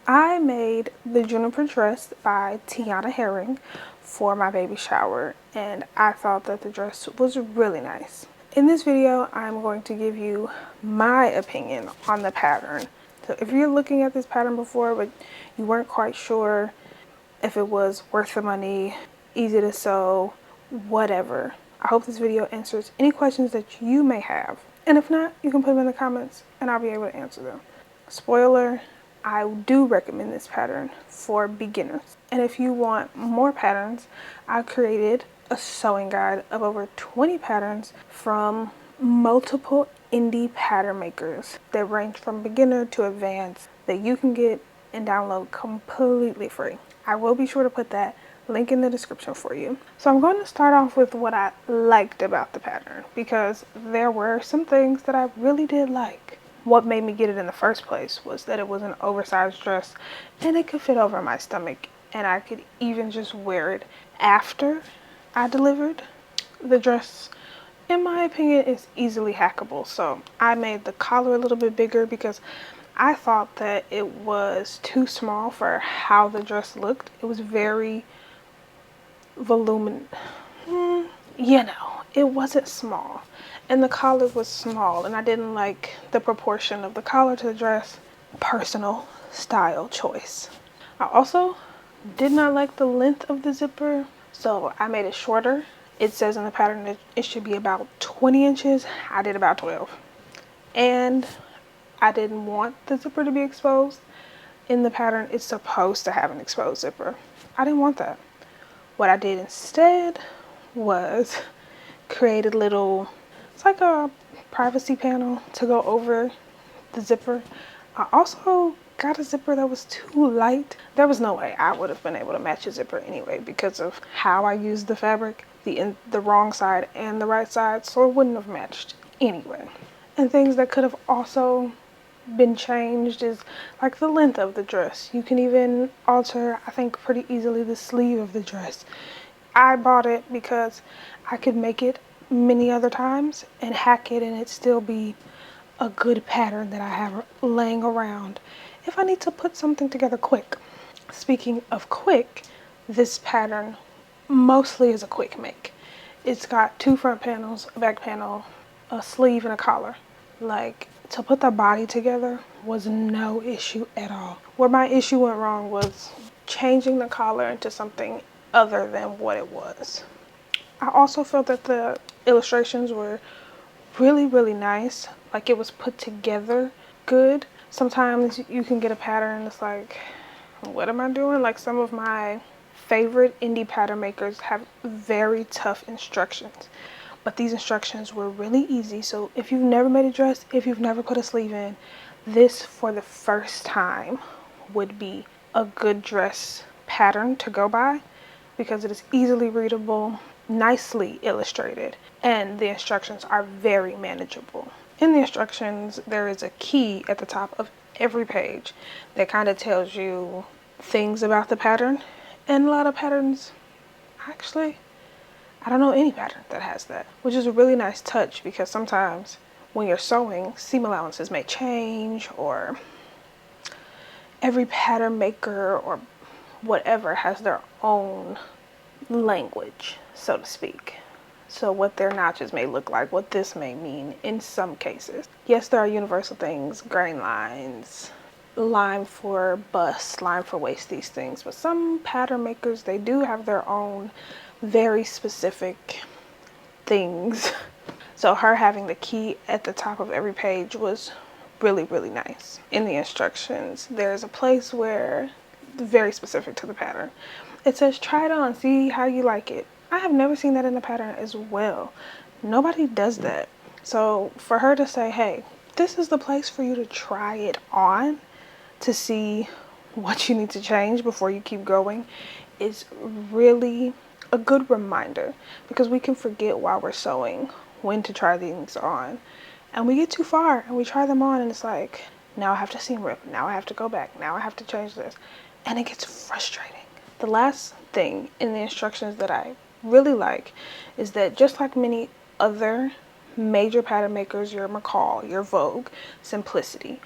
I made the Juniper dress by Tiana Herring for my baby shower, and I thought that the dress was really nice. In this video, I'm going to give you my opinion on the pattern. So if you're looking at this pattern before, but you weren't quite sure if it was worth the money, easy to sew, whatever, I hope this video answers any questions that you may have. And if not, you can put them in the comments and I'll be able to answer them. Spoiler, I do recommend this pattern for beginners. And if you want more patterns, I created a sewing guide of over 20 patterns from multiple indie pattern makers that range from beginner to advanced that you can get and download completely free. I will be sure to put that link in the description for you. So I'm going to start off with what I liked about the pattern, because there were some things that I really did like. What made me get it in the first place was that it was an oversized dress and it could fit over my stomach, and I could even just wear it after I delivered. The dress, in my opinion, is easily hackable, so I made the collar a little bit bigger because I thought that it was too small for how the dress looked. It was very voluminous. It wasn't small. And the collar was small, and I didn't like the proportion of the collar to the dress. Personal style choice. I also did not like the length of the zipper, so I made it shorter. It says in the pattern that it should be about 20 inches. I did about 12. And I didn't want the zipper to be exposed. In the pattern, it's supposed to have an exposed zipper. I didn't want that. What I did instead was create a little, it's like a privacy panel to go over the zipper. I also got a zipper that was too light. There was no way I would have been able to match a zipper anyway because of how I used the fabric, the wrong side and the right side, so it wouldn't have matched anyway. And things that could have also been changed is like the length of the dress. You can even alter, I think, pretty easily the sleeve of the dress. I bought it because I could make it many other times and hack it and it still be a good pattern that I have laying around if I need to put something together quick. Speaking of quick, this pattern mostly is a quick make. It's got two front panels, a back panel, a sleeve, and a collar. Like, to put the body together was no issue at all. Where my issue went wrong was changing the collar into something other than what it was. I also felt that the illustrations were really nice. Like, it was put together good. Sometimes you can get a pattern and it's like, what am I doing? Like, some of my favorite indie pattern makers have very tough instructions, but these instructions were really easy. So if you've never made a dress, if you've never put a sleeve in, this for the first time would be a good dress pattern to go by because it is easily readable, nicely illustrated, and the instructions are very manageable. In the instructions, there is a key at the top of every page that kind of tells you things about the pattern, and a lot of patterns, actually, I don't know any pattern that has that, which is a really nice touch because sometimes when you're sewing, seam allowances may change, or every pattern maker or whatever has their own language, so to speak. So what their notches may look like, what this may mean in some cases. Yes, there are universal things, grain lines, line for bust, line for waist, these things, but some pattern makers, they do have their own very specific things. So her having the key at the top of every page was really nice. In the instructions, there's a place where, very specific to the pattern, it says try it on, see how you like it. I have never seen that in the pattern as well. Nobody does that. So for her to say, hey, this is the place for you to try it on to see what you need to change before you keep going, is really a good reminder, because we can forget while we're sewing when to try things on, and we get too far and we try them on and it's like, now I have to seam rip, now I have to go back, now I have to change this, and it gets frustrating. The last thing in the instructions that I really like is that, just like many other major pattern makers, your McCall, your Vogue, Simplicity,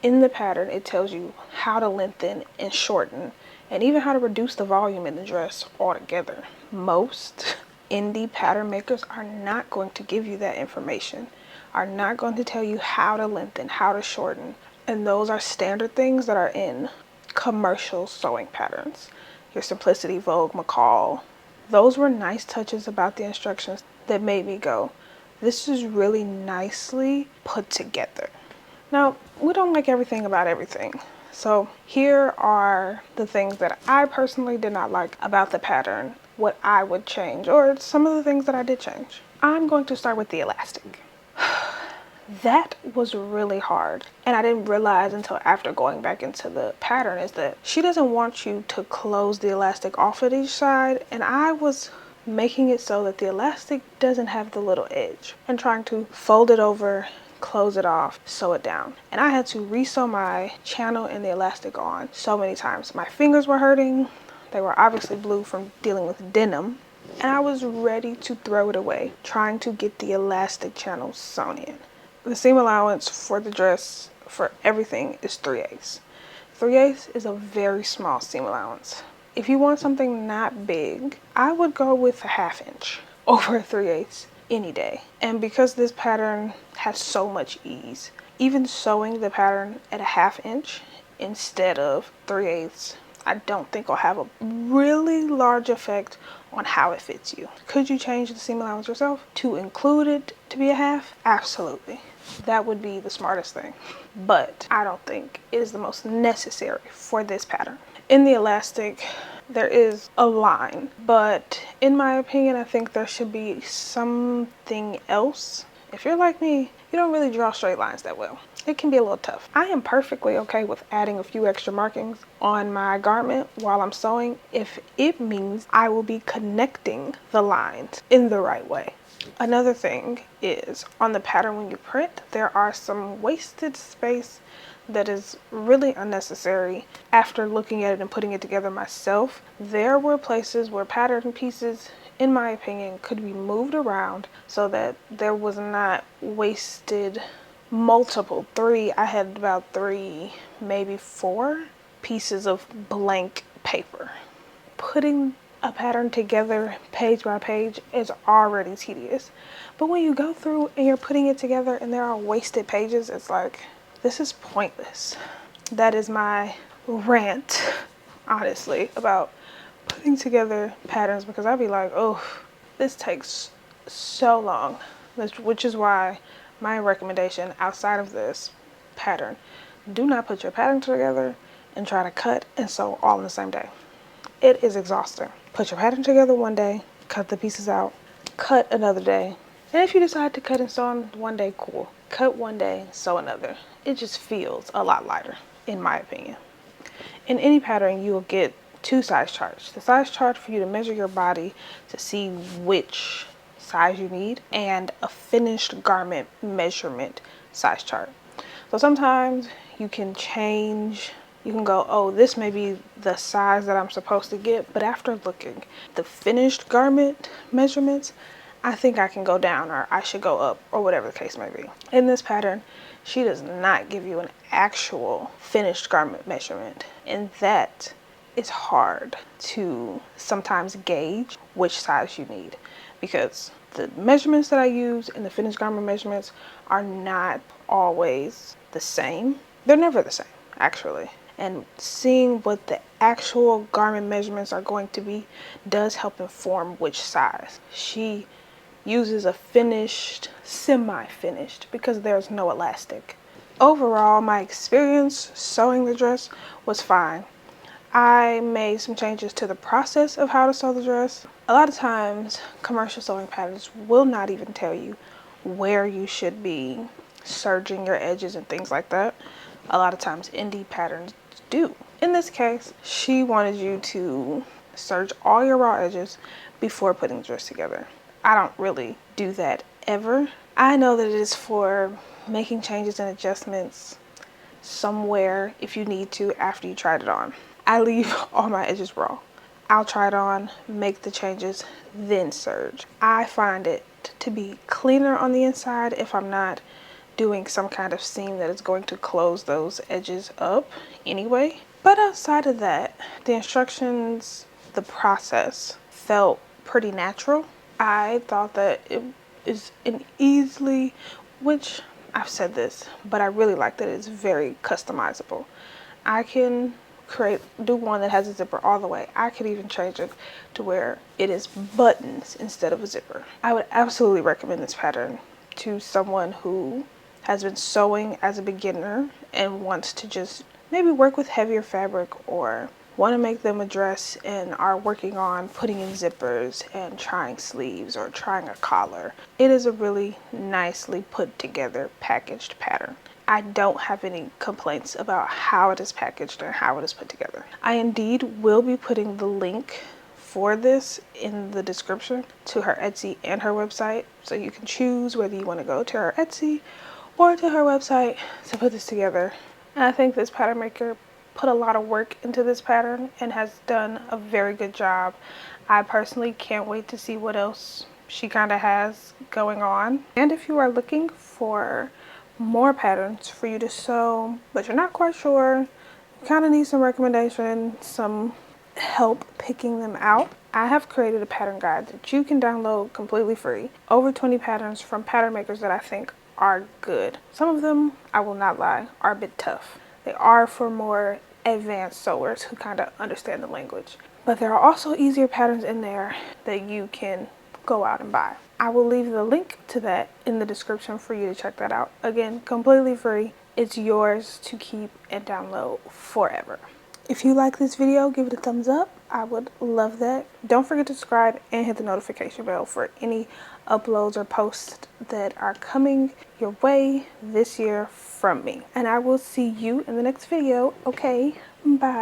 In the pattern, it tells you how to lengthen and shorten, and even how to reduce the volume in the dress altogether. Most indie pattern makers are not going to give you that information, are not going to tell you how to lengthen, how to shorten. And those are standard things that are in commercial sewing patterns. Your Simplicity, Vogue, McCall. Those were nice touches about the instructions that made me go, this is really nicely put together. Now, we don't like everything about everything. So here are the things that I personally did not like about the pattern, what I would change, or some of the things that I did change. I'm going to start with the elastic. That was really hard, and I didn't realize until after going back into the pattern is that she doesn't want you to close the elastic off at each side, and I was making it so that the elastic doesn't have the little edge and trying to fold it over, close it off, sew it down. And I had to re-sew my channel and the elastic on so many times. My fingers were hurting. They were obviously blue from dealing with denim, and I was ready to throw it away trying to get the elastic channel sewn in. The seam allowance for the dress for everything is 3/8. 3/8 is a very small seam allowance. If you want something not big, I would go with a 1/2 inch over a 3/8 any day. And because this pattern has so much ease, even sewing the pattern at a 1/2 inch instead of 3/8, I don't think will have a really large effect on how it fits you. Could you change the seam allowance yourself to include it to be a 1/2? Absolutely. That would be the smartest thing. But I don't think it is the most necessary for this pattern. In the elastic, there is a line, but in my opinion, I think there should be something else. If you're like me, you don't really draw straight lines that well. It can be a little tough. I am perfectly okay with adding a few extra markings on my garment while I'm sewing if it means I will be connecting the lines in the right way. Another thing is on the pattern when you print, there are some wasted space that is really unnecessary. After looking at it and putting it together myself, there were places where pattern pieces, in my opinion, could be moved around so that there was not wasted I had about 3, maybe 4 pieces of blank paper. Putting a pattern together page by page is already tedious. But when you go through and you're putting it together and there are wasted pages, it's like, this is pointless. That is my rant, honestly, about putting together patterns, because I'd be like, oh, this takes so long, which is why my recommendation outside of this pattern, do not put your pattern together and try to cut and sew all in the same day. It is exhausting. Put your pattern together one day, cut the pieces out, cut another day. And if you decide to cut and sew on one day, cool. Cut one day, sew another. It just feels a lot lighter, in my opinion. In any pattern, you will get 2 size charts. The size chart for you to measure your body to see which size you need, and a finished garment measurement size chart. So sometimes you can change. You can go, oh, this may be the size that I'm supposed to get, but after looking the finished garment measurements, I think I can go down, or I should go up, or whatever the case may be. In this pattern, she does not give you an actual finished garment measurement, and that is hard to sometimes gauge which size you need, because the measurements that I use in the finished garment measurements are not always the same. They're never the same, actually. And seeing what the actual garment measurements are going to be does help inform which size. She uses a finished, semi-finished, because there's no elastic. Overall, my experience sewing the dress was fine. I made some changes to the process of how to sew the dress. A lot of times, commercial sewing patterns will not even tell you where you should be serging your edges and things like that. A lot of times, indie patterns do. In this case, she wanted you to serge all your raw edges before putting the dress together. I don't really do that ever. I know that it is for making changes and adjustments somewhere if you need to after you tried it on. I leave all my edges raw. I'll try it on, make the changes, then serge. I find it to be cleaner on the inside if I'm not doing some kind of seam that is going to close those edges up anyway. But outside of that, the instructions, the process felt pretty natural. I thought that it is an easily, which I've said this, but I really like that it's very customizable. I can do one that has a zipper all the way. I could even change it to where it is buttons instead of a zipper. I would absolutely recommend this pattern to someone who has been sewing as a beginner and wants to just maybe work with heavier fabric, or want to make them a dress and are working on putting in zippers and trying sleeves or trying a collar. It is a really nicely put together packaged pattern. I don't have any complaints about how it is packaged and how it is put together. I indeed will be putting the link for this in the description to her Etsy and her website, so you can choose whether you want to go to her Etsy or to her website to put this together. And I think this pattern maker put a lot of work into this pattern and has done a very good job. I personally can't wait to see what else she kind of has going on. And if you are looking for more patterns for you to sew, but you're not quite sure, you kind of need some recommendation, some help picking them out, I have created a pattern guide that you can download completely free. Over 20 patterns from pattern makers that I think are good. Some of them, I will not lie, are a bit tough. They are for more advanced sewers who kind of understand the language. But there are also easier patterns in there that you can go out and buy. I will leave the link to that in the description for you to check that out. Again, completely free. It's yours to keep and download forever. If you like this video, give it a thumbs up. I would love that. Don't forget to subscribe and hit the notification bell for any uploads or posts that are coming your way this year from me. And I will see you in the next video. Okay, bye.